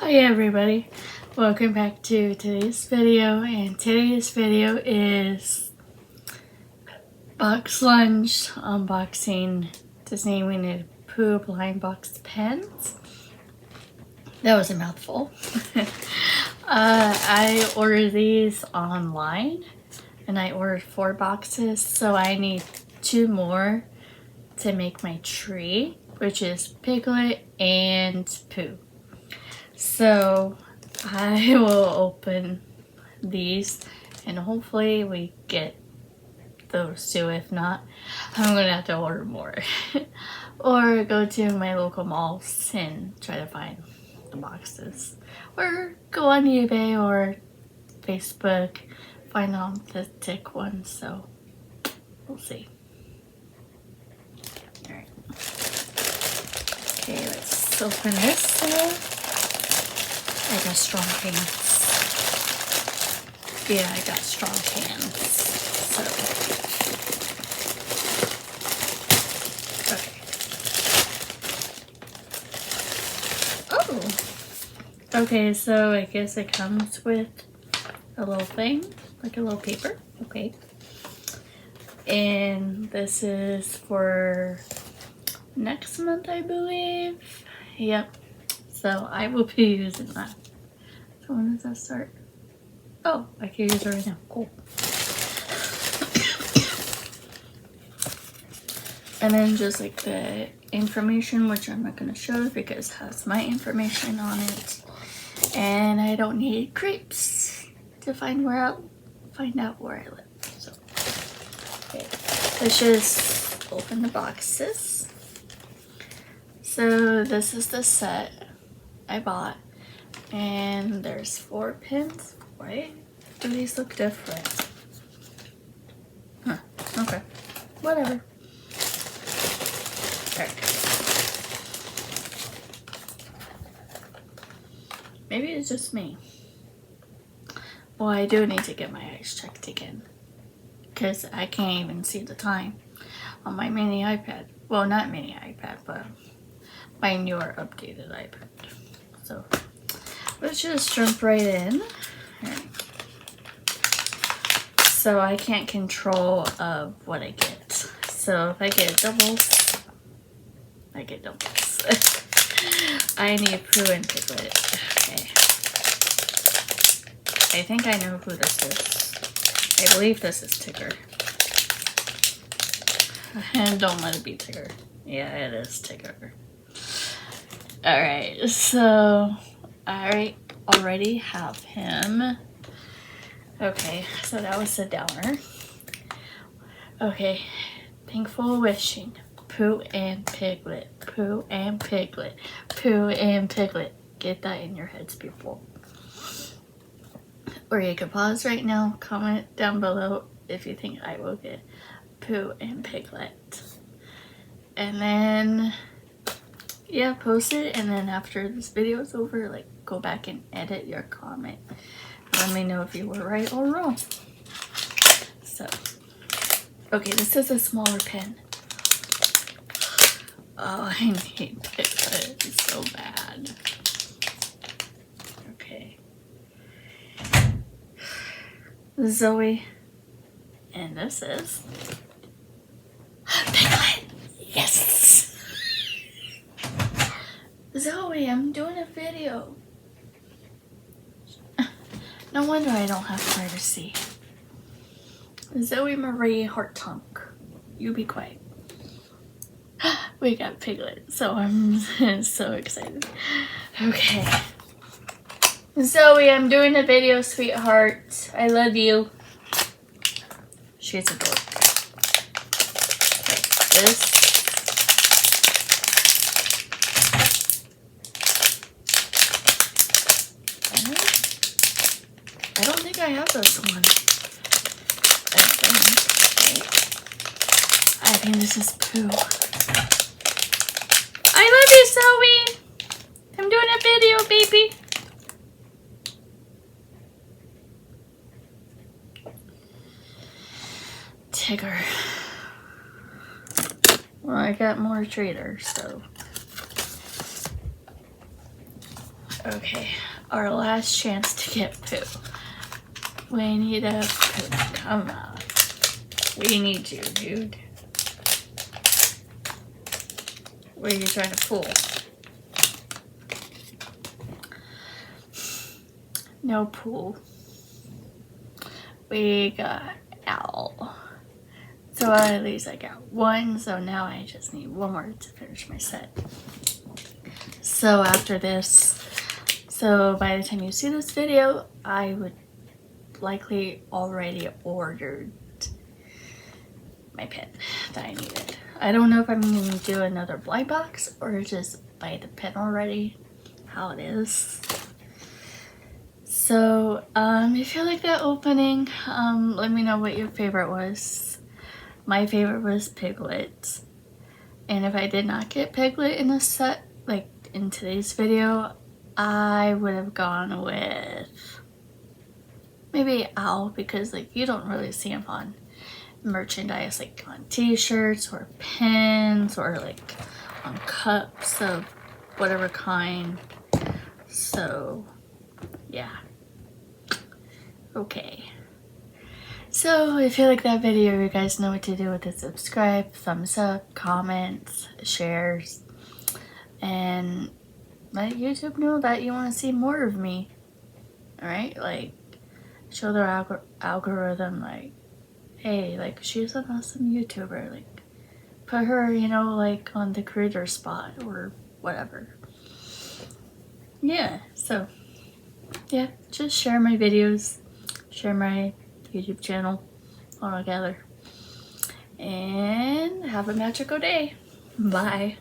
Hi everybody, welcome back to today's video, and today's video is Box Lunch unboxing Disney Winnie the Pooh blind box pens. That was a mouthful. I ordered these online and I ordered 4 boxes, so I need 2 more to make my tree, which is Piglet and Pooh. So I will open these and hopefully we get those 2. If not, I'm gonna have to order more or go to my local malls and try to find the boxes, or go on eBay or Facebook, find authentic ones. So we'll see. Alright, okay, let's open this up. I got strong hands. Yeah, I got strong hands. So, okay. Oh! Okay, so I guess it comes with a little thing, like a little paper. Okay. And this is for next month, I believe. Yep. So I will be using that. So when does that start? Oh, I can use it right now. Cool. And then just like the information, which I'm not going to show because it has my information on it. And I don't need creeps to find out where I live. So, okay. Let's just open the boxes. So this is the set I bought, and there's 4 pins. Why do these look different? Huh, okay, whatever. Alright. Maybe it's just me. Well, I do need to get my eyes checked again, because I can't even see the time on my mini iPad. Well, not mini iPad, but my newer updated iPad. So let's just jump right in. Right. So I can't control what I get. So if I get doubles, I get doubles. I need Pooh and Piglet. Okay. I think I know who this is. I believe this is Tigger. And don't let it be Tigger. Yeah, it is Tigger. Alright, so I already have him. Okay, so that was the downer. Okay, thankful wishing. Pooh and Piglet. Pooh and Piglet. Pooh and Piglet. Get that in your heads, people. Or you can pause right now, comment down below if you think I will get Pooh and Piglet. And then, yeah, post it, and then after this video is over, like, go back and edit your comment. Let me know if you were right or wrong. So, okay, this is a smaller pen. Oh, I need Piglet so bad. Okay. Zoe. And this is Piglet. Yes! Zoe, I'm doing a video. No wonder I don't have privacy. Zoe Marie Hartunk. You be quiet. We got Piglet, so I'm so excited. Okay. Zoe, I'm doing a video, sweetheart. I love you. She's a dork. Okay, this. I don't think I have this one. I think this is Pooh. I love you, Zoe. I'm doing a video, baby. Tigger. Well, I got more traders, so Okay, our last chance to get Pooh. We need a Pooh. Come on. We need you, dude. What are you trying to pull? No Pooh. We got Owl. So at least I got one, so now I just need one more to finish my set. So after this, so by the time you see this video, I would likely already ordered my pen that I needed. I don't know if I'm going to do another blind box or just buy the pen already, how it is. So if you like that opening, let me know what your favorite was. My favorite was Piglet. And if I did not get Piglet in the set, like in today's video, I would have gone with maybe Owl, because like you don't really see him on merchandise, like on t-shirts or pins or like on cups of whatever kind. So yeah. Okay. So if you like that video, you guys know what to do with it. Subscribe, thumbs up, comments, shares, and let YouTube know that you want to see more of me. Alright? Like, show their algorithm, like, hey, like, she's an awesome YouTuber. Like, put her, you know, like, on the creator spot or whatever. Yeah, so, yeah, just share my videos, share my YouTube channel all together, and have a magical day. Bye.